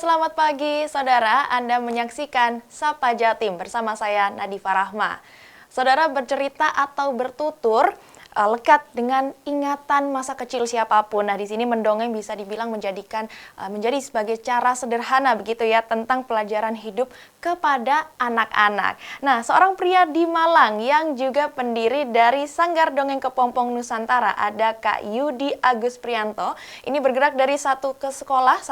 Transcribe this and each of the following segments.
selamat pagi saudara. Anda menyaksikan Sapa Jatim bersama saya Nadifa Rahma. Saudara, bercerita atau bertutur lekat dengan ingatan masa kecil siapapun. Nah, di sini mendongeng bisa dibilang menjadi sebagai cara sederhana begitu ya tentang pelajaran hidup kepada anak-anak. Nah, seorang pria di Malang yang juga pendiri dari Sanggar Dongeng Kepompong Nusantara, ada Kak Yudi Agus Prianto. Ini bergerak dari satu sekolah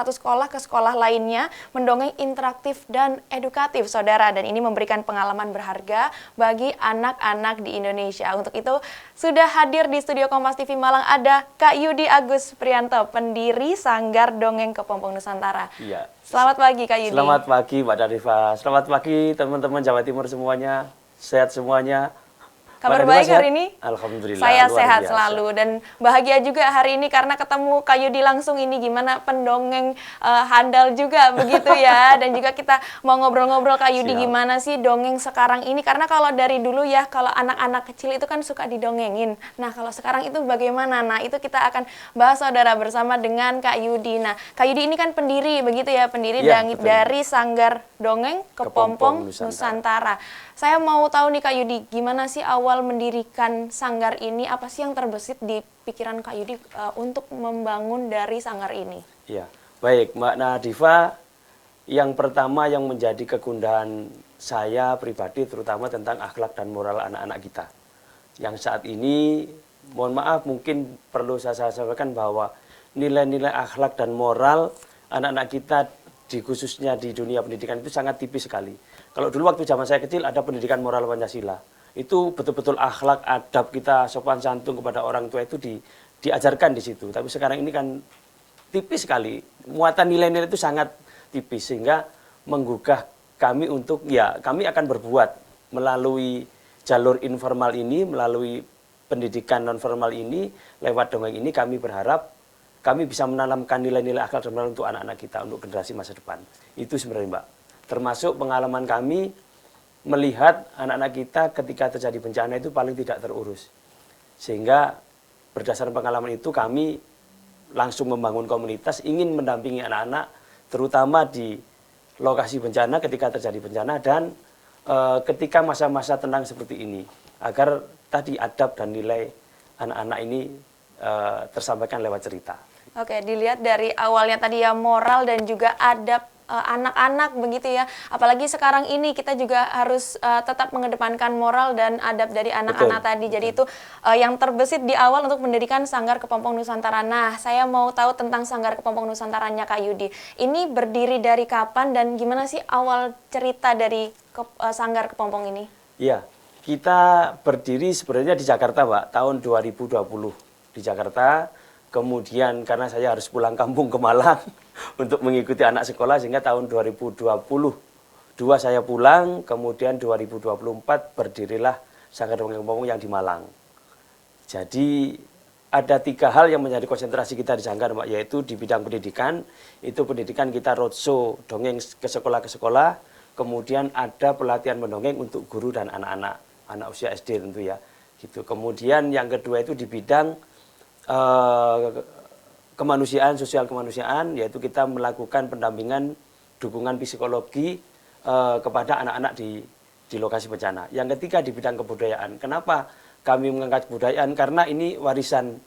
ke sekolah lainnya, mendongeng interaktif dan edukatif, saudara. Dan ini memberikan pengalaman berharga bagi anak-anak di Indonesia. Untuk itu, sudah hadir di studio Kompas TV Malang ada Kak Yudi Agus Prianto, pendiri Sanggar Dongeng Kepompong Nusantara. Iya. Selamat pagi Kak Yudi. Selamat pagi Mbak Nadifa. Selamat pagi teman-teman Jawa Timur semuanya. Sehat semuanya. Kabar baik hari ini? Alhamdulillah. Saya sehat selalu dan bahagia juga hari ini karena ketemu Kak Yudi langsung. Ini gimana pendongeng handal juga begitu ya. Dan juga kita mau ngobrol-ngobrol Kak Yudi, gimana sih dongeng sekarang ini. Karena kalau dari dulu ya, kalau anak-anak kecil itu kan suka didongengin. Nah, kalau sekarang itu bagaimana? Nah, itu kita akan bahas saudara bersama dengan Kak Yudi. Nah, Kak Yudi ini kan pendiri begitu ya, pendiri ya, dari Sanggar Dongeng Kepompong Nusantara. Saya mau tahu nih Kak Yudi, gimana sih awal mendirikan sanggar ini? Apa sih yang terbesit di pikiran Kak Yudi untuk membangun dari sanggar ini? Ya, baik Mbak Nadifa. Yang pertama yang menjadi kegundahan saya pribadi terutama tentang akhlak dan moral anak-anak kita. Yang saat ini, mohon maaf mungkin perlu saya sampaikan bahwa nilai-nilai akhlak dan moral anak-anak kita khususnya di dunia pendidikan itu sangat tipis sekali. Kalau dulu waktu zaman saya kecil ada pendidikan moral Pancasila. Itu betul-betul akhlak, adab kita, sopan santun kepada orang tua itu diajarkan di situ. Tapi sekarang ini kan tipis sekali. Muatan nilai-nilai itu sangat tipis sehingga menggugah kami untuk kami akan berbuat melalui jalur informal ini, melalui pendidikan non formal ini, lewat dongeng ini kami berharap kami bisa menanamkan nilai-nilai akhlak dan moral untuk anak-anak kita, untuk generasi masa depan. Itu sebenarnya Mbak. Termasuk pengalaman kami melihat anak-anak kita ketika terjadi bencana itu paling tidak terurus. Sehingga berdasarkan pengalaman itu kami langsung membangun komunitas, ingin mendampingi anak-anak, terutama di lokasi bencana ketika terjadi bencana dan ketika masa-masa tenang seperti ini. Agar tadi adab dan nilai anak-anak ini tersampaikan lewat cerita. Oke, dilihat dari awalnya tadi ya moral dan juga adab anak-anak begitu ya. Apalagi sekarang ini kita juga harus tetap mengedepankan moral dan adab dari anak-anak tadi. Jadi itu yang terbesit di awal untuk mendirikan Sanggar Kepompong Nusantara. Nah, saya mau tahu tentang Sanggar Kepompong Nusantaranya Kak Yudi. Ini berdiri dari kapan dan gimana sih awal cerita dari Sanggar Kepompong ini? Iya, kita berdiri sebenarnya di Jakarta Mbak, tahun 2020 di Jakarta. Kemudian karena saya harus pulang kampung ke Malang untuk mengikuti anak sekolah sehingga tahun 2022 saya pulang, kemudian 2024 berdirilah Sanggar Dongeng Kepompong yang di Malang. Jadi ada 3 hal yang menjadi konsentrasi kita di Sanggar Mbak, yaitu di bidang pendidikan, itu pendidikan kita roadshow dongeng ke sekolah, kemudian ada pelatihan mendongeng untuk guru dan anak-anak, anak usia SD tentu ya. Gitu. Kemudian yang kedua itu di bidang kemanusiaan, sosial kemanusiaan, yaitu kita melakukan pendampingan dukungan psikologi kepada anak-anak di lokasi bencana. Yang ketiga di bidang kebudayaan. Kenapa kami mengangkat kebudayaan? Karena ini warisan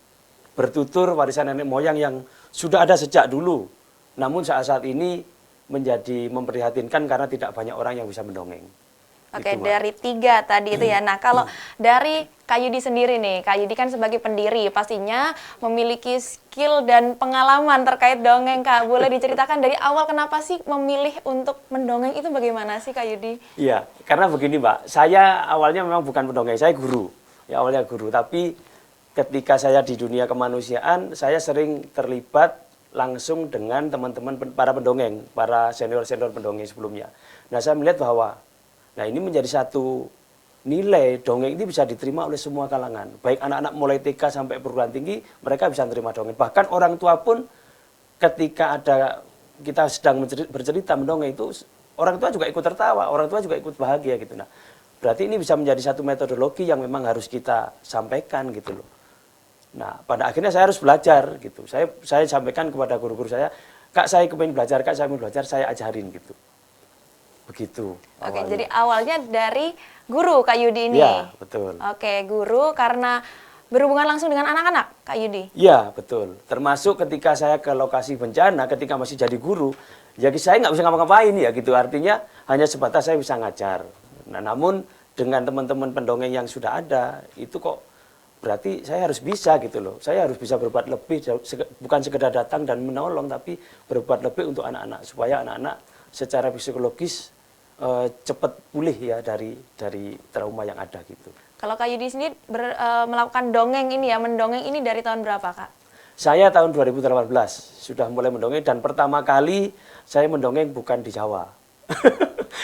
bertutur, warisan nenek moyang yang sudah ada sejak dulu. Namun saat ini menjadi memprihatinkan karena tidak banyak orang yang bisa mendongeng. Oke, dari 3 tadi itu ya. Nah, kalau dari Kak Yudi sendiri nih, Kak Yudi kan sebagai pendiri pastinya memiliki skill dan pengalaman terkait dongeng Kak. Boleh diceritakan dari awal kenapa sih memilih untuk mendongeng itu bagaimana sih Kak Yudi? Iya, karena begini Mbak, saya awalnya memang bukan pendongeng, saya guru. Ya awalnya guru, tapi ketika saya di dunia kemanusiaan, saya sering terlibat langsung dengan teman-teman para pendongeng, para senior-senior pendongeng sebelumnya. Nah, saya melihat bahwa ini menjadi satu nilai dongeng ini bisa diterima oleh semua kalangan. Baik anak-anak mulai TK sampai perguruan tinggi, mereka bisa menerima dongeng. Bahkan orang tua pun ketika kita sedang bercerita mendongeng itu, orang tua juga ikut tertawa, orang tua juga ikut bahagia gitu. Nah, berarti ini bisa menjadi satu metodologi yang memang harus kita sampaikan gitu loh. Nah, pada akhirnya saya harus belajar gitu. Saya sampaikan kepada guru-guru saya, Kak saya kepengen belajar, Kak saya mau belajar, saya ajarin gitu. Begitu. Oke, awalnya. jadi awalnya dari guru Kak Yudi ini. Iya, betul. Oke, guru karena berhubungan langsung dengan anak-anak, Kak Yudi. Iya, betul. Termasuk ketika saya ke lokasi bencana, ketika masih jadi guru, ya saya nggak bisa ngapa-ngapain ya gitu. Artinya hanya sebatas saya bisa ngajar. Nah, namun dengan teman-teman pendongeng yang sudah ada, itu kok berarti saya harus bisa gitu loh. Saya harus bisa berbuat lebih, bukan sekedar datang dan menolong, tapi berbuat lebih untuk anak-anak. Supaya anak-anak secara psikologis cepat pulih ya dari trauma yang ada gitu. Kalau Kak Yudi sendiri melakukan dongeng ini ya, mendongeng ini dari tahun berapa, Kak? Saya tahun 2018 sudah mulai mendongeng dan pertama kali saya mendongeng bukan di Jawa.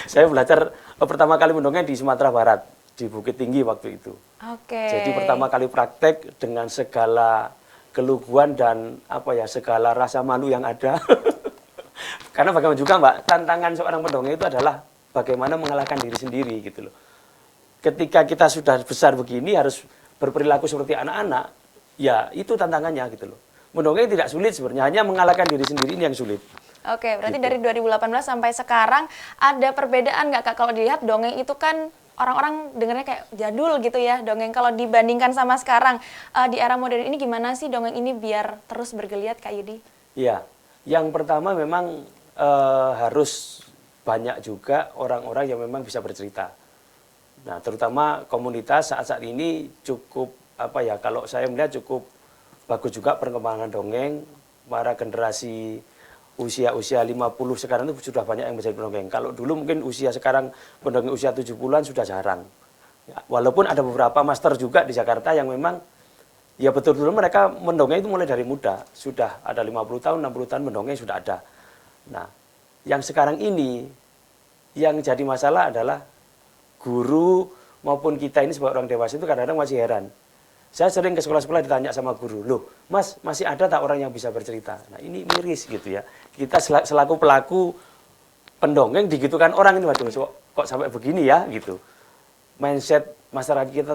Saya belajar pertama kali mendongeng di Sumatera Barat, di Bukit Tinggi waktu itu. Oke. Jadi pertama kali praktek dengan segala keluguan dan segala rasa malu yang ada. Karena bagaimana juga Mbak, tantangan seorang pendongeng itu adalah bagaimana mengalahkan diri sendiri gitu loh. Ketika kita sudah besar begini harus berperilaku seperti anak-anak, ya itu tantangannya gitu loh. Mendongeng tidak sulit sebenarnya, hanya mengalahkan diri sendiri ini yang sulit. Oke, berarti Gitu. dari 2018 sampai sekarang ada perbedaan nggak Kak? Kalau dilihat dongeng itu kan orang-orang dengarnya kayak jadul gitu ya dongeng. Kalau dibandingkan sama sekarang di era modern ini gimana sih dongeng ini biar terus bergeliat Kak Yudi? Iya, yang pertama memang harus banyak juga orang-orang yang memang bisa bercerita. Nah, terutama komunitas saat-saat ini cukup kalau saya melihat cukup bagus juga perkembangan dongeng. Para generasi usia 50 sekarang itu sudah banyak yang menjadi pendongeng. Kalau dulu mungkin usia sekarang pendongeng usia 70-an sudah jarang. Ya, walaupun ada beberapa master juga di Jakarta yang memang ya betul-betul mereka mendongeng itu mulai dari muda. Sudah ada 50 tahun, 60 tahun mendongeng sudah ada. Nah, yang sekarang ini yang jadi masalah adalah guru maupun kita ini sebagai orang dewasa itu kadang-kadang masih heran. Saya sering ke sekolah-sekolah ditanya sama guru, loh mas masih ada tak orang yang bisa bercerita? Nah ini miris gitu ya. Kita selaku pelaku pendongeng digitukan orang ini, waduh kok sampai begini ya gitu. Mindset masyarakat kita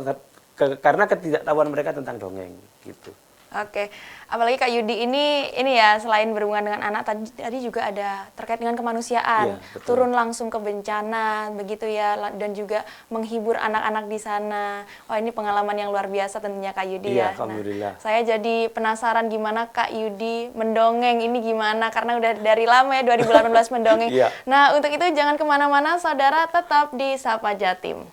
karena ketidaktahuan mereka tentang dongeng gitu. Oke, apalagi Kak Yudi ini ya selain berhubungan dengan anak tadi juga ada terkait dengan kemanusiaan, Iya, betul. turun langsung ke bencana begitu ya, dan juga menghibur anak-anak di sana. Wah ini pengalaman yang luar biasa tentunya Kak Yudi Iya, ya. alhamdulillah. Saya jadi penasaran gimana Kak Yudi mendongeng ini gimana karena udah dari lama ya 2018 mendongeng. Iya. Nah untuk itu jangan kemana-mana saudara, tetap di Sapa Jatim.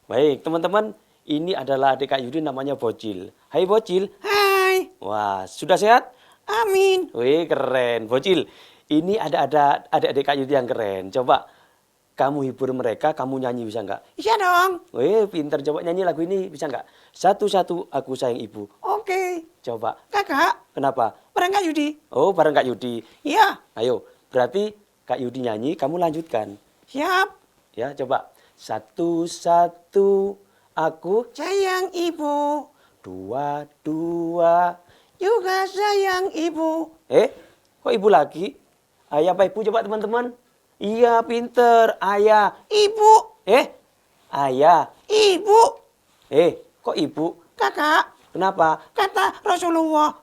Baik, teman-teman, ini adalah adik Kak Yudi namanya Bocil. Hai Bocil. Hai, Wah, sudah sehat? amin. Wih, keren. Bocil, ini ada adik-adik Kak Yudi yang keren. Coba kamu hibur mereka, kamu nyanyi bisa nggak? Iya dong. Wih, pinter. Coba nyanyi lagu ini bisa nggak? Satu-satu aku sayang ibu. Oke. Coba. Kakak, Kenapa? bareng Kak Yudi. Oh, bareng Kak Yudi. Iya, Ayo, berarti Kak Yudi nyanyi, kamu lanjutkan. siap. Ya, coba. Satu-satu aku, Sayang ibu, dua-dua. juga sayang ibu. Kok ibu lagi? Ayah apa ibu coba teman-teman? Iya, pinter. Ayah. Ibu, Ayah. ibu. Kok ibu? Kakak, Kenapa? kata Rasulullah.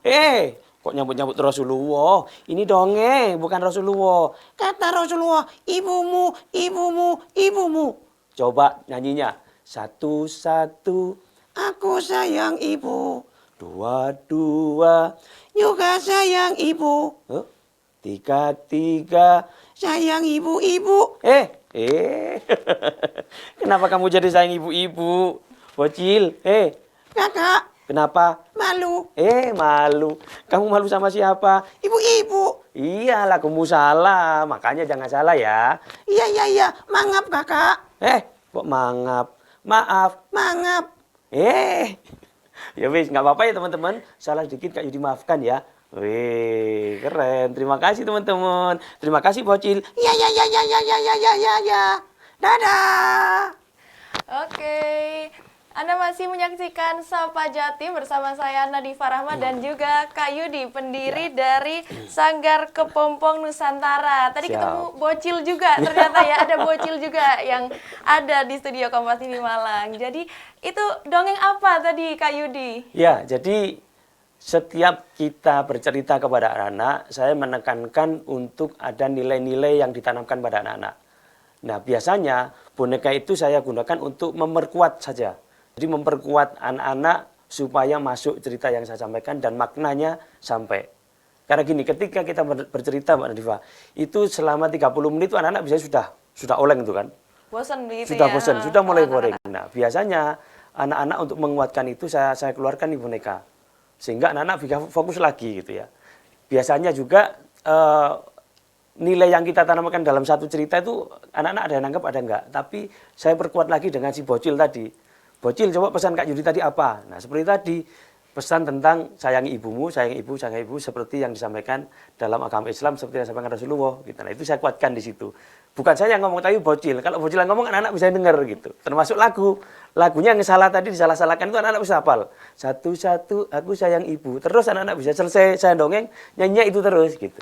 Kok nyambut-nyambut Rasulullah? Ini dongeng, bukan Rasulullah. Kata Rasulullah, ibumu, ibumu, ibumu. Coba nyanyinya. Satu-satu, Aku sayang ibu, dua-dua, juga sayang ibu. tiga-tiga. Sayang ibu, ibu. Kenapa kamu jadi sayang ibu-ibu? Bocil, Kakak, kenapa? malu. Malu. Kamu malu sama siapa? Ibu-ibu. Iyalah, kamu salah. Makanya jangan salah ya. Iya. Mangap kakak. Kok mangap? Maaf. Mangap. Ya wis, nggak apa-apa ya teman-teman. Salah sedikit Kak Yudi maafkan ya. Wih, keren. Terima kasih teman-teman. Terima kasih Bocil. Ya. Dadah. Oke, Anda masih masih menyaksikan Sapa Jatim bersama saya Nadifa Rahma dan juga Kak Yudi, pendiri dari Sanggar Kepompong Nusantara. Tadi Siap. ketemu bocil juga, ternyata ya ada bocil juga yang ada di studio Kompas TV Malang. Jadi itu dongeng apa tadi Kak Yudi? Ya, jadi setiap kita bercerita kepada anak-anak, saya menekankan untuk ada nilai-nilai yang ditanamkan pada anak-anak. Nah, biasanya boneka itu saya gunakan untuk memperkuat saja. Jadi memperkuat anak-anak supaya masuk cerita yang saya sampaikan dan maknanya sampai. Karena gini, ketika kita bercerita Mbak Nadifa, itu selama 30 menit itu anak-anak biasanya sudah oleng itu kan. Bosan begitu Sudah ya? bosan, sudah mulai Kalau boring. Nah, biasanya anak-anak untuk menguatkan itu saya keluarkan di boneka. Sehingga anak-anak bisa fokus lagi gitu ya. Biasanya juga nilai yang kita tanamkan dalam satu cerita itu anak-anak ada yang nangkep ada enggak. Tapi saya perkuat lagi dengan si bocil tadi. Bocil coba pesan Kak Yudi tadi apa? Nah seperti tadi pesan tentang sayangi ibumu, sayangi ibu seperti yang disampaikan dalam agama Islam seperti yang disampaikan Rasulullah. Gitu. Nah itu saya kuatkan di situ. Bukan saya yang ngomong tapi bocil. Kalau bocil yang ngomong anak-anak bisa dengar gitu. Termasuk lagunya yang salah tadi disalah-salahkan itu anak-anak bisa hafal. Satu-satu aku sayang ibu. Terus anak-anak bisa selesai saya dongeng nyanyinya itu terus gitu.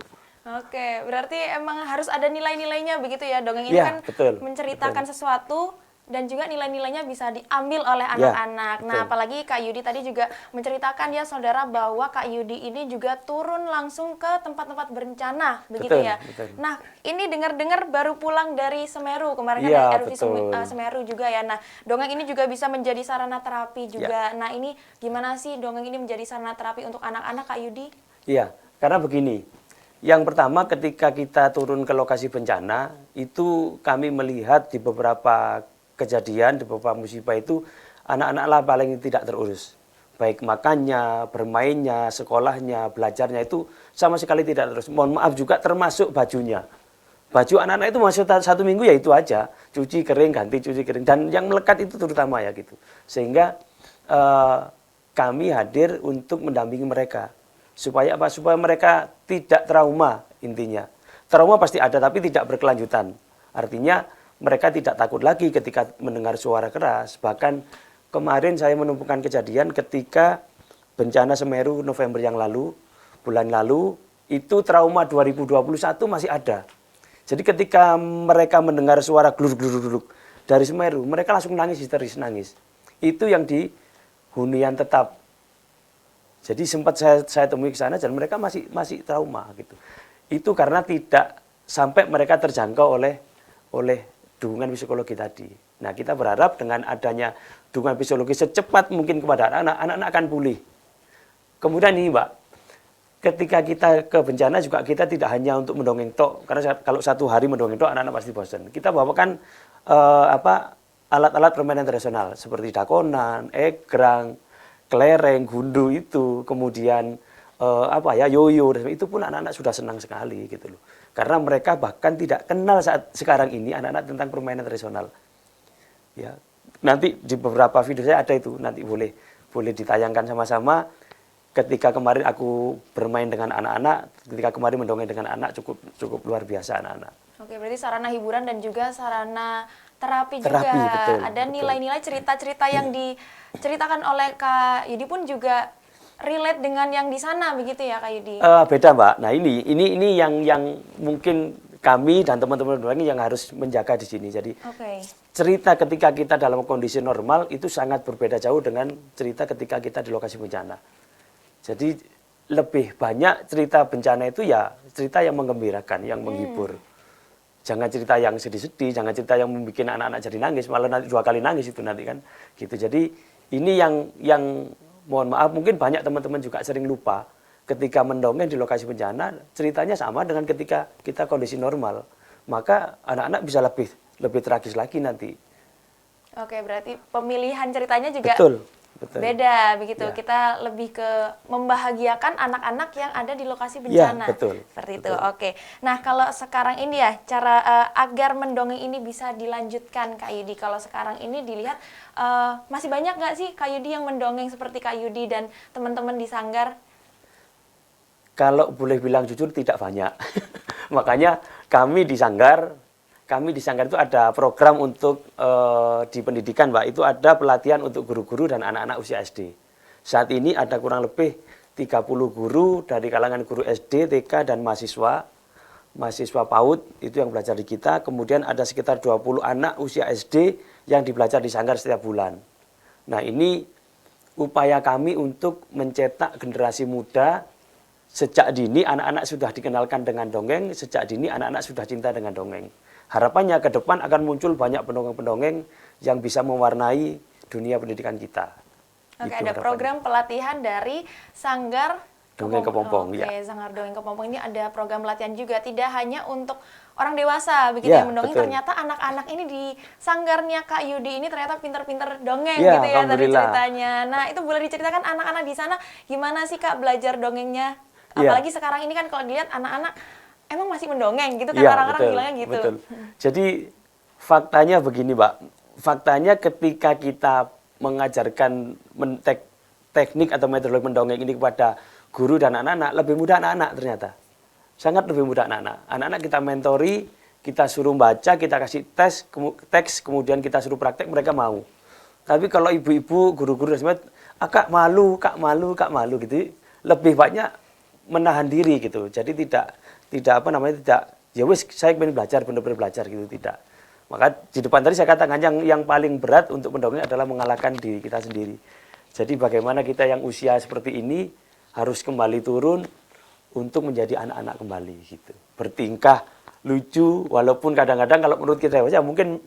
Oke, berarti emang harus ada nilai-nilainya begitu ya. Dongeng ini Ya, kan betul, menceritakan betul. sesuatu dan juga nilai-nilainya bisa diambil oleh Ya, anak-anak. Nah, betul. apalagi Kak Yudi tadi juga menceritakan ya saudara bahwa Kak Yudi ini juga turun langsung ke tempat-tempat bencana begitu Betul, ya. betul. Nah, ini dengar-dengar baru pulang dari Semeru kemarin kan Iya, dari erupsi betul. Semeru juga ya. Nah, dongeng ini juga bisa menjadi sarana terapi juga. Nah, ini gimana sih dongeng ini menjadi sarana terapi untuk anak-anak Kak Yudi? Iya, karena begini. Yang pertama ketika kita turun ke lokasi bencana, itu kami melihat di beberapa kejadian, di beberapa musibah itu anak-anak lah paling tidak terurus. Baik makannya, bermainnya, sekolahnya, belajarnya itu sama sekali tidak terurus. Mohon maaf juga termasuk bajunya. Baju anak-anak itu masih satu minggu ya itu aja. Cuci kering, ganti cuci kering. Dan yang melekat itu terutama ya gitu. Sehingga kami hadir untuk mendampingi mereka. Supaya apa? Supaya mereka tidak trauma intinya. Trauma pasti ada tapi tidak berkelanjutan. Artinya mereka tidak takut lagi ketika mendengar suara keras. Bahkan kemarin saya menemukan kejadian ketika bencana Semeru November yang lalu, bulan lalu, itu trauma 2021 masih ada. Jadi ketika mereka mendengar suara gluruk-gluruk dari Semeru, mereka langsung nangis, histeris nangis. Itu yang di hunian tetap. Jadi sempat saya temui ke sana dan mereka masih trauma gitu. Itu karena tidak sampai mereka terjangkau oleh dukungan psikologi tadi. Nah, kita berharap dengan adanya dukungan psikologi secepat mungkin kepada anak-anak akan pulih. Kemudian ini, Mbak, ketika kita ke bencana juga kita tidak hanya untuk mendongeng tok, karena kalau satu hari mendongeng tok anak-anak pasti bosan. Kita bawakan alat-alat permainan tradisional seperti dakonan, egrang, kelereng, gundu itu, kemudian yoyo, itu pun anak-anak sudah senang sekali gitu loh. Karena mereka bahkan tidak kenal saat sekarang ini anak-anak tentang permainan tradisional. Ya, nanti di beberapa video saya ada itu, nanti boleh ditayangkan sama-sama. Ketika kemarin aku bermain dengan anak-anak, ketika kemarin mendongeng dengan anak cukup luar biasa anak-anak. Oke, berarti sarana hiburan dan juga sarana terapi juga. Betul, ada nilai-nilai cerita-cerita yang diceritakan oleh Kak Yudi pun juga relate dengan yang di sana begitu ya Kak Yudi? Beda Mbak. Nah ini yang mungkin kami dan teman-teman yang harus menjaga di sini. Jadi cerita ketika kita dalam kondisi normal itu sangat berbeda jauh dengan cerita ketika kita di lokasi bencana. Jadi lebih banyak cerita bencana itu ya cerita yang menggembirakan, yang menghibur. Jangan cerita yang sedih-sedih, jangan cerita yang membuat anak-anak jadi nangis, malah nanti 2 kali nangis itu nanti kan. Gitu. Jadi ini yang mohon maaf mungkin banyak teman-teman juga sering lupa ketika mendongeng di lokasi bencana, ceritanya sama dengan ketika kita kondisi normal. Maka anak-anak bisa lebih tragis lagi nanti. Oke, berarti pemilihan ceritanya juga Betul. beda begitu. Ya. Kita lebih ke membahagiakan anak-anak yang ada di lokasi bencana. Ya, betul. Seperti itu. Oke. Nah, kalau sekarang ini ya cara agar mendongeng ini bisa dilanjutkan Kak Yudi. Kalau sekarang ini dilihat masih banyak nggak sih Kak Yudi yang mendongeng seperti Kak Yudi dan teman-teman di Sanggar? Kalau boleh bilang jujur tidak banyak. Makanya kami di Sanggar kami di Sanggar itu ada program untuk di pendidikan, Mbak. Itu ada pelatihan untuk guru-guru dan anak-anak usia SD. Saat ini ada kurang lebih 30 guru dari kalangan guru SD, TK, dan mahasiswa PAUD itu yang belajar di kita. Kemudian ada sekitar 20 anak usia SD yang belajar di Sanggar setiap bulan. Nah, ini upaya kami untuk mencetak generasi muda sejak dini. Anak-anak sudah dikenalkan dengan dongeng, sejak dini anak-anak sudah cinta dengan dongeng. Harapannya ke depan akan muncul banyak pendongeng-pendongeng yang bisa mewarnai dunia pendidikan kita. Oke, Itu ada harapannya. program pelatihan dari Sanggar Dongeng Kepompong, Oke, ya. Sanggar Dongeng Kepompong ini ada program pelatihan juga, tidak hanya untuk orang dewasa begitu Ya, yang mendongeng. betul. Ternyata anak-anak ini di sanggarnya Kak Yudi ini ternyata pinter-pinter dongeng Ya, gitu ya tadi alhamdulillah. ceritanya. Nah, itu boleh diceritakan anak-anak di sana gimana sih Kak belajar dongengnya? Ya. Apalagi sekarang ini kan kalau dilihat anak-anak emang masih mendongeng gitu kan, Iya, orang-orang betul, bilangnya gitu. betul. Jadi faktanya begini, Mbak. Faktanya ketika kita mengajarkan teknik atau metodologi mendongeng ini kepada guru dan anak-anak, lebih mudah anak-anak ternyata. Sangat lebih mudah anak-anak. Anak-anak kita mentori, kita suruh baca, kita kasih teks, kemudian kita suruh praktek, mereka mau. Tapi kalau ibu-ibu, guru-guru dan sebagainya, kak malu gitu, lebih banyak menahan diri gitu. Jadi tidak ya wis saya ingin belajar, benar-benar belajar gitu, tidak. Maka di depan tadi saya katakan yang paling berat untuk mendongeng adalah mengalahkan diri kita sendiri. Jadi bagaimana kita yang usia seperti ini harus kembali turun untuk menjadi anak-anak kembali gitu. Bertingkah lucu walaupun kadang-kadang kalau menurut kita ya mungkin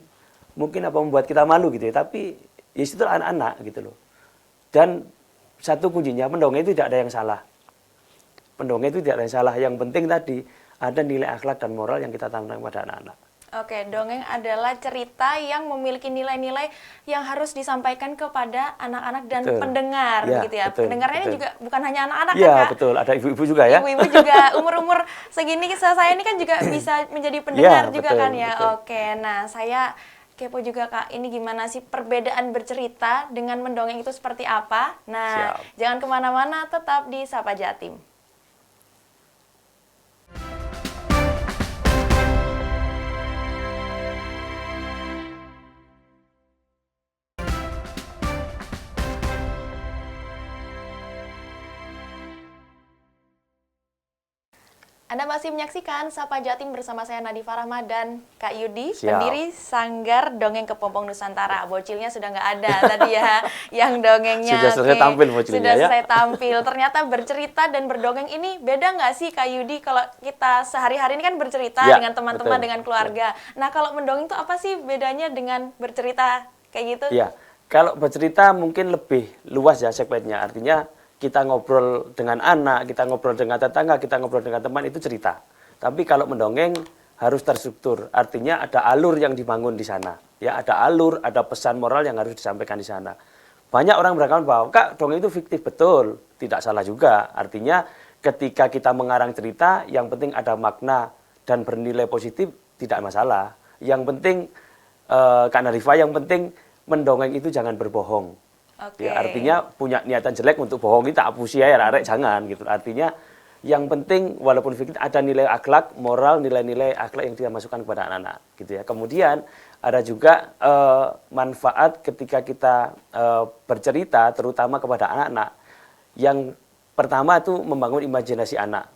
apa membuat kita malu gitu ya, tapi ya itu anak-anak gitu loh. Dan satu kuncinya pendongeng itu tidak ada yang salah. Pendongeng itu tidak ada yang salah, yang penting tadi ada nilai akhlak dan moral yang kita tanamkan kepada anak-anak. Oke, dongeng adalah cerita yang memiliki nilai-nilai yang harus disampaikan kepada anak-anak dan Betul. pendengar, Ya, begitu ya. betul, Pendengarnya betul. juga bukan hanya anak-anak Iya, kan, Kak? betul. Ada ibu-ibu juga ya. Ibu-ibu juga, umur-umur segini saya ini kan juga bisa menjadi pendengar Ya, juga betul, kan ya. betul. Oke, nah saya kepo juga Kak, ini gimana sih perbedaan bercerita dengan mendongeng itu seperti apa? Nah, Siap. jangan kemana-mana, tetap di Sapa Jatim. Anda masih menyaksikan Sapa Jatim bersama saya Nadifa Rahma dan Kak Yudi, Siap. pendiri Sanggar Dongeng Kepompong Nusantara. Bocilnya sudah nggak ada tadi ya, yang dongengnya. Sudah selesai Oke. tampil bocilnya Sudah ya. selesai tampil. Ternyata bercerita dan berdongeng ini beda nggak sih Kak Yudi? Kalau kita sehari-hari ini kan bercerita Ya, dengan teman-teman, betul, dengan keluarga. Nah kalau mendongeng itu apa sih bedanya dengan bercerita kayak gitu? Iya, kalau bercerita mungkin lebih luas ya segmennya. Artinya kita ngobrol dengan anak, kita ngobrol dengan tetangga, kita ngobrol dengan teman, itu cerita. Tapi kalau mendongeng harus terstruktur. Artinya ada alur yang dibangun di sana. Ya, ada alur, ada pesan moral yang harus disampaikan di sana. Banyak orang beranggapan bahwa Kak, dongeng itu fiktif, betul. Tidak salah juga. Artinya ketika kita mengarang cerita, yang penting ada makna dan bernilai positif, tidak masalah. Yang penting Kak Nadifa, yang penting mendongeng itu jangan berbohong. Oke. Ya, artinya punya niatan jelek untuk bohong kita hapus ya, arek jangan gitu. Artinya yang penting walaupun fiktif ada nilai akhlak, moral, nilai-nilai akhlak yang dia masukkan kepada anak-anak gitu ya. Kemudian ada juga manfaat ketika kita bercerita terutama kepada anak-anak. Yang pertama itu membangun imajinasi anak.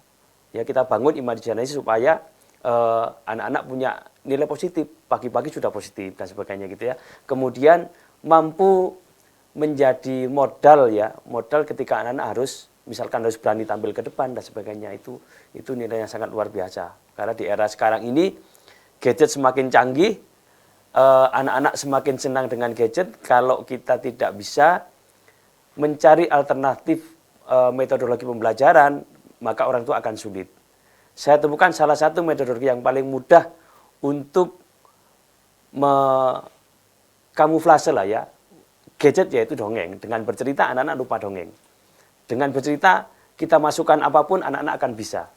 Ya, kita bangun imajinasi supaya anak-anak punya nilai positif, pagi-pagi sudah positif dan sebagainya gitu ya. Kemudian mampu menjadi modal ya, modal ketika anak-anak harus misalkan harus berani tampil ke depan dan sebagainya, itu nilai yang sangat luar biasa. Karena di era sekarang ini gadget semakin canggih, anak-anak semakin senang dengan gadget. Kalau kita tidak bisa mencari alternatif metodologi pembelajaran, maka orang tua akan sulit. Saya temukan salah satu metodologi yang paling mudah untuk kamuflase lah ya, gadget yaitu dongeng. Dengan bercerita anak-anak lupa dongeng. Dengan bercerita kita masukkan apapun anak-anak akan bisa.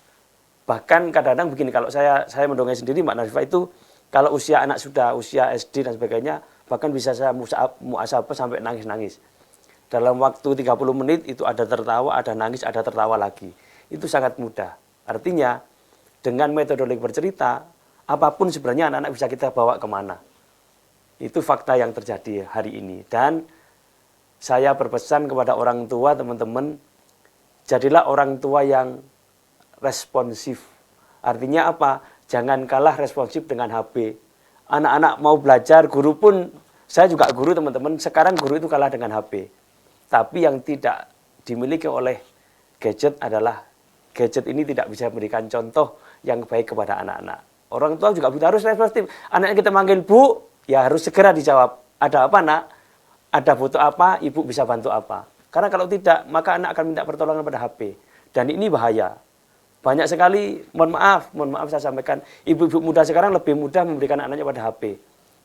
Bahkan kadang-kadang begini, kalau saya mendongeng sendiri Mbak Nadifa, itu kalau usia anak sudah usia SD dan sebagainya, bahkan bisa saya muasabah sampai nangis-nangis. Dalam waktu 30 menit itu ada tertawa, ada nangis, ada tertawa lagi. Itu sangat mudah. Artinya dengan metodologi bercerita, apapun sebenarnya anak-anak bisa kita bawa kemana. Itu fakta yang terjadi hari ini. Dan saya berpesan kepada orang tua, teman-teman, jadilah orang tua yang responsif. Artinya apa? Jangan kalah responsif dengan HP. Anak-anak mau belajar, guru pun, saya juga guru teman-teman, sekarang guru itu kalah dengan HP. Tapi yang tidak dimiliki oleh gadget adalah, gadget ini tidak bisa memberikan contoh yang baik kepada anak-anak. Orang tua juga harus responsif. Anaknya kita manggil bu, ya harus segera dijawab. Ada apa nak? Ada butuh apa? Ibu bisa bantu apa? Karena kalau tidak, maka anak akan minta pertolongan pada HP. Dan ini bahaya. Banyak sekali, mohon maaf saya sampaikan, ibu-ibu muda sekarang lebih mudah memberikan anaknya pada HP.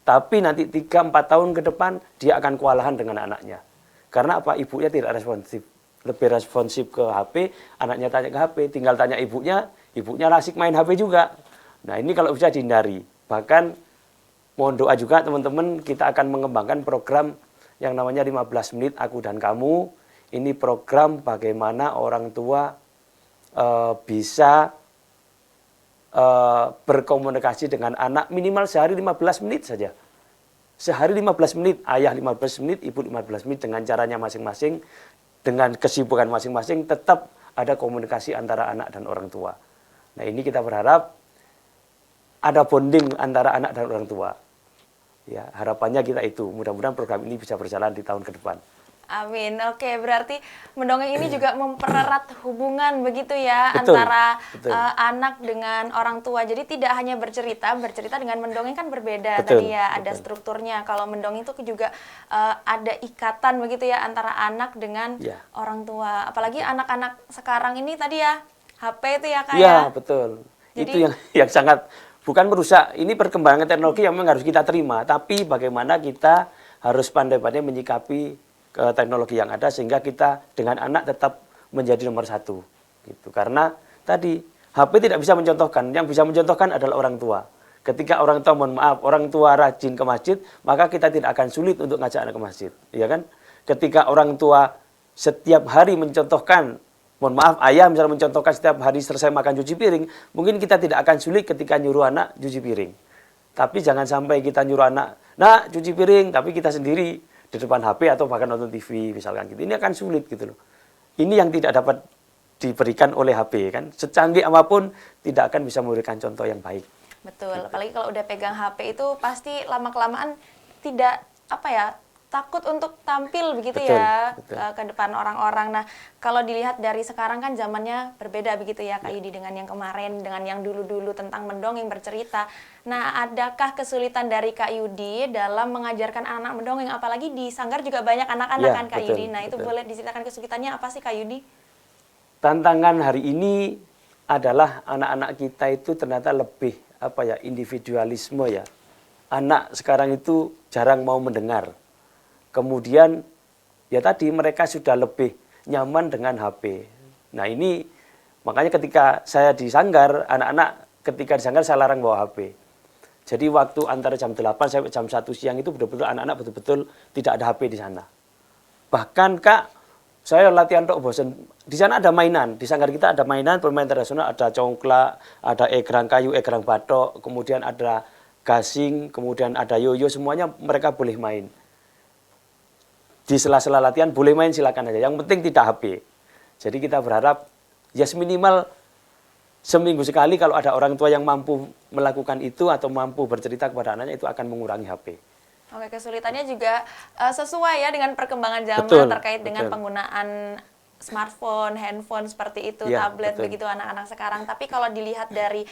Tapi nanti 3-4 tahun ke depan, dia akan kewalahan dengan anaknya. Karena apa? Ibunya tidak responsif. Lebih responsif ke HP, anaknya tanya ke HP, tinggal tanya ibunya asik main HP juga. Nah ini kalau bisa dihindari. Bahkan mohon doa juga teman-teman, kita akan mengembangkan program yang namanya 15 menit aku dan kamu. Ini program bagaimana orang tua bisa berkomunikasi dengan anak minimal sehari 15 menit saja. Sehari 15 menit, ayah 15 menit, ibu 15 menit dengan caranya masing-masing, dengan kesibukan masing-masing, tetap ada komunikasi antara anak dan orang tua. Nah ini kita berharap ada bonding antara anak dan orang tua. Ya, harapannya kita itu. Mudah-mudahan program ini bisa berjalan di tahun ke depan. Amin. Oke, berarti mendongeng ini juga mempererat hubungan begitu ya, Betul, antara betul. anak dengan orang tua. Jadi tidak hanya bercerita dengan mendongeng kan berbeda. Betul, Tadi ya ada betul. strukturnya. Kalau mendongeng itu juga ada ikatan begitu ya antara anak dengan Ya. orang tua. Apalagi anak-anak sekarang ini tadi ya HP itu ya Kak Iya, ya. betul. Jadi- Itu yang sangat, bukan merusak. Ini perkembangan teknologi yang memang harus kita terima. Tapi bagaimana kita harus pandai-pandai menyikapi ke teknologi yang ada sehingga kita dengan anak tetap menjadi nomor satu. Gitu. Karena tadi HP tidak bisa mencontohkan. Yang bisa mencontohkan adalah orang tua. Ketika orang tua, mohon maaf, orang tua rajin ke masjid, maka kita tidak akan sulit untuk ngajak anak ke masjid. Ya kan? Ketika orang tua setiap hari mencontohkan, mohon maaf, ayah misalnya mencontohkan setiap hari selesai makan cuci piring, mungkin kita tidak akan sulit ketika nyuruh anak cuci piring. Tapi jangan sampai kita nyuruh anak, nak cuci piring, tapi kita sendiri di depan HP atau bahkan nonton TV misalkan gitu. Ini akan sulit gitu loh. Ini yang tidak dapat diberikan oleh HP kan. Secanggih apapun tidak akan bisa memberikan contoh yang baik. Betul, apalagi kalau udah pegang HP itu pasti lama-kelamaan tidak takut untuk tampil begitu Betul, ya betul. ke depan orang-orang. Nah, kalau dilihat dari sekarang kan zamannya berbeda begitu ya Kak Yudi dengan yang kemarin, dengan yang dulu-dulu tentang mendongeng bercerita. Nah, adakah kesulitan dari Kak Yudi dalam mengajarkan anak-anak mendongeng? Apalagi di Sanggar juga banyak anak-anak Ya, kan Kak betul, Yudi. Nah, itu betul. boleh diceritakan kesulitannya apa sih Kak Yudi? Tantangan hari ini adalah anak-anak kita itu ternyata lebih individualisme ya. Anak sekarang itu jarang mau mendengar. Kemudian ya tadi mereka sudah lebih nyaman dengan HP. Nah ini makanya ketika saya di Sanggar, anak-anak ketika di Sanggar saya larang bawa HP. Jadi waktu antara jam 8 sampai jam 1 siang itu betul-betul anak-anak betul-betul tidak ada HP di sana. Bahkan Kak, saya latihan tok bosen. Di sana ada mainan, di Sanggar kita ada mainan, permainan tradisional, ada congklak, ada egrang kayu, egrang batok, kemudian ada gasing, kemudian ada yoyo, semuanya mereka boleh main. Di sela-sela latihan boleh main silakan aja. Yang penting tidak HP. Jadi kita berharap ya minimal seminggu sekali kalau ada orang tua yang mampu melakukan itu atau mampu bercerita kepada anaknya itu akan mengurangi HP. Oke, kesulitannya juga sesuai ya dengan perkembangan zaman Betul, terkait dengan betul. penggunaan smartphone, handphone seperti itu, Ya, tablet betul. begitu anak-anak sekarang. Tapi kalau dilihat dari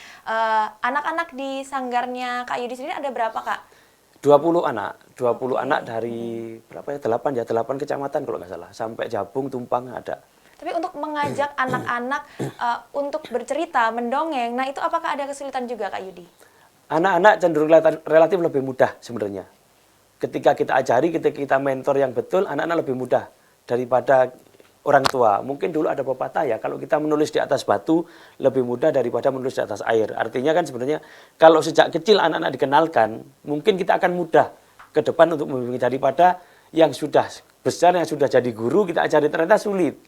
anak-anak di Sanggarnya Kak Yudi sendiri ada berapa Kak? 20 anak dari berapa ya? 8 kecamatan kalau nggak salah. Sampai Jabung, Tumpang ada. Tapi untuk mengajak anak-anak untuk bercerita, mendongeng, nah itu apakah ada kesulitan juga Kak Yudi? Anak-anak cenderung relatif lebih mudah sebenarnya. Ketika kita ajari, ketika kita mentor yang betul, anak-anak lebih mudah daripada orang tua. Mungkin dulu ada pepatah ya, kalau kita menulis di atas batu lebih mudah daripada menulis di atas air. Artinya kan sebenarnya kalau sejak kecil anak-anak dikenalkan, mungkin kita akan mudah ke depan untuk membimbing daripada yang sudah besar, yang sudah jadi guru kita ajari ternyata sulit.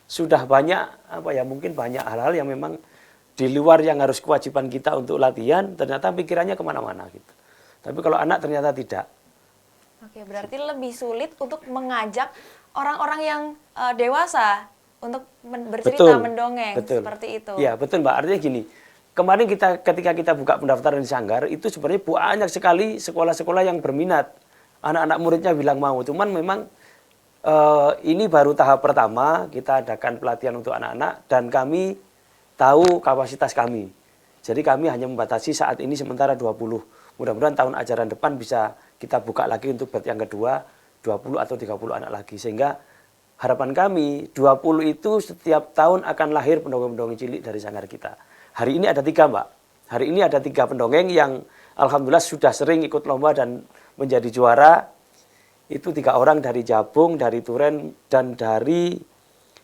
Sudah banyak mungkin banyak hal-hal yang memang di luar yang harus kewajiban kita untuk latihan, ternyata pikirannya kemana-mana gitu. Tapi kalau anak ternyata tidak. Oke, berarti lebih sulit untuk mengajak orang-orang yang dewasa untuk bercerita, mendongeng, seperti itu. Ya, betul Mbak. Artinya gini, kemarin ketika kita buka pendaftaran di Sanggar, itu sebenarnya banyak sekali sekolah-sekolah yang berminat. Anak-anak muridnya bilang mau, cuman memang ini baru tahap pertama, kita adakan pelatihan untuk anak-anak, dan kami tahu kapasitas kami. Jadi kami hanya membatasi saat ini sementara 20. Mudah-mudahan tahun ajaran depan bisa kita buka lagi untuk batch yang kedua, 20 atau 30 anak lagi. Sehingga harapan kami, 20 itu setiap tahun akan lahir pendongeng-pendongeng cilik dari Sanggar kita. Hari ini ada 3 Mbak. Hari ini ada 3 pendongeng yang alhamdulillah sudah sering ikut lomba dan menjadi juara. Itu 3 orang dari Jabung, dari Turen, dan dari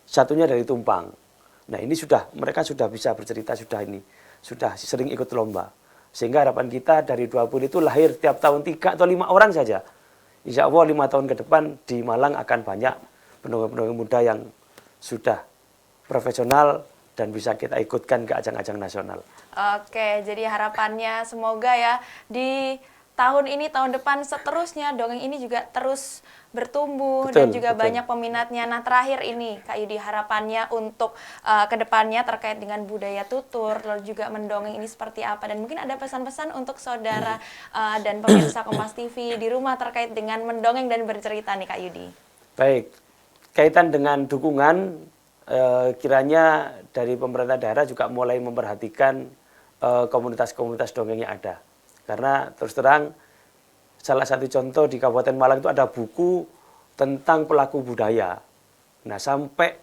satunya dari Tumpang. Nah ini mereka sudah bisa bercerita, sudah sering ikut lomba. Sehingga harapan kita dari 20 itu lahir tiap tahun 3 atau 5 orang saja. Insya Allah 5 tahun ke depan di Malang akan banyak pendongeng-pendongeng muda yang sudah profesional dan bisa kita ikutkan ke ajang-ajang nasional. Oke, jadi harapannya semoga ya di tahun ini, tahun depan seterusnya dongeng ini juga terus bertumbuh dan juga banyak peminatnya. Nah terakhir ini Kak Yudi, harapannya untuk kedepannya terkait dengan budaya tutur lalu juga mendongeng ini seperti apa, dan mungkin ada pesan-pesan untuk saudara dan pemirsa Kompas TV di rumah terkait dengan mendongeng dan bercerita nih Kak Yudi. Baik, kaitan dengan dukungan, kiranya dari pemerintah daerah juga mulai memperhatikan komunitas-komunitas dongeng yang ada. Karena terus terang, salah satu contoh di Kabupaten Malang itu ada buku tentang pelaku budaya. Nah sampai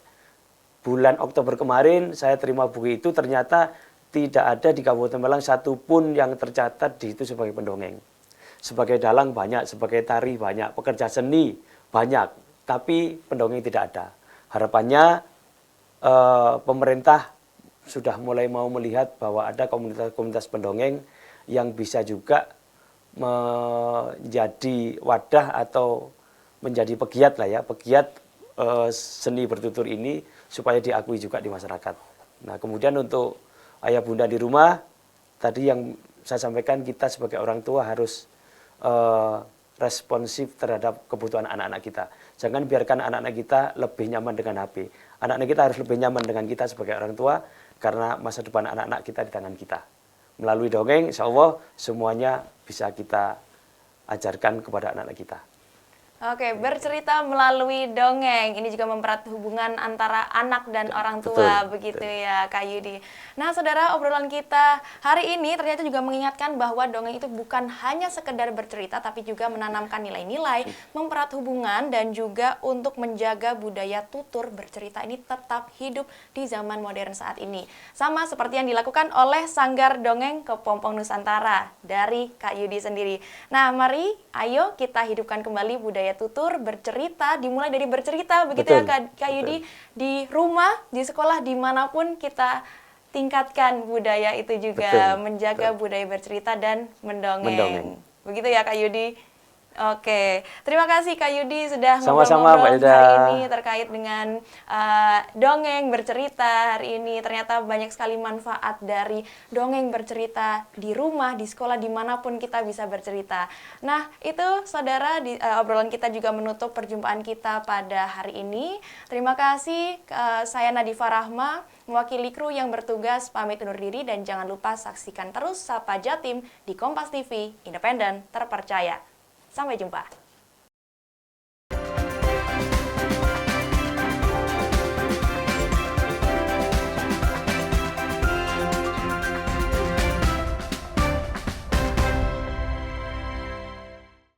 bulan Oktober kemarin saya terima buku itu, ternyata tidak ada di Kabupaten Malang satupun yang tercatat di situ sebagai pendongeng. Sebagai dalang banyak, sebagai tari banyak, pekerja seni banyak, tapi pendongeng tidak ada. Harapannya pemerintah sudah mulai mau melihat bahwa ada komunitas-komunitas pendongeng yang bisa juga menjadi wadah atau menjadi pegiat lah ya, pegiat seni bertutur ini supaya diakui juga di masyarakat. Nah kemudian untuk ayah bunda di rumah, tadi yang saya sampaikan, kita sebagai orang tua harus responsif terhadap kebutuhan anak-anak kita. Jangan biarkan anak-anak kita lebih nyaman dengan HP. Anak-anak kita harus lebih nyaman dengan kita sebagai orang tua, karena masa depan anak-anak kita di tangan kita. Melalui dongeng, insya Allah semuanya bisa kita ajarkan kepada anak-anak kita. Oke, bercerita melalui dongeng. Ini juga mempererat hubungan antara anak dan orang tua, begitu ya Kak Yudi. Nah saudara, obrolan kita hari ini ternyata juga mengingatkan bahwa dongeng itu bukan hanya sekedar bercerita, tapi juga menanamkan nilai-nilai, mempererat hubungan, dan juga untuk menjaga budaya tutur bercerita ini tetap hidup di zaman modern saat ini. Sama seperti yang dilakukan oleh Sanggar Dongeng Kepompong Nusantara dari Kak Yudi sendiri. Nah mari, ayo kita hidupkan kembali budaya tutur bercerita, dimulai dari bercerita begitu ya Kak Yudi, di rumah, di sekolah, dimanapun kita tingkatkan budaya itu juga, menjaga budaya bercerita dan mendongeng. Begitu ya Kak Yudi. Oke, terima kasih Kak Yudi sudah ngobrol-ngobrol hari ini terkait dengan dongeng bercerita hari ini. Ternyata banyak sekali manfaat dari dongeng bercerita di rumah, di sekolah, dimanapun kita bisa bercerita. Nah itu saudara, obrolan kita juga menutup perjumpaan kita pada hari ini. Terima kasih, saya Nadifa Rahma, mewakili kru yang bertugas pamit undur diri, dan jangan lupa saksikan terus Sapa Jatim di Kompas TV, independen, terpercaya. Sampai jumpa.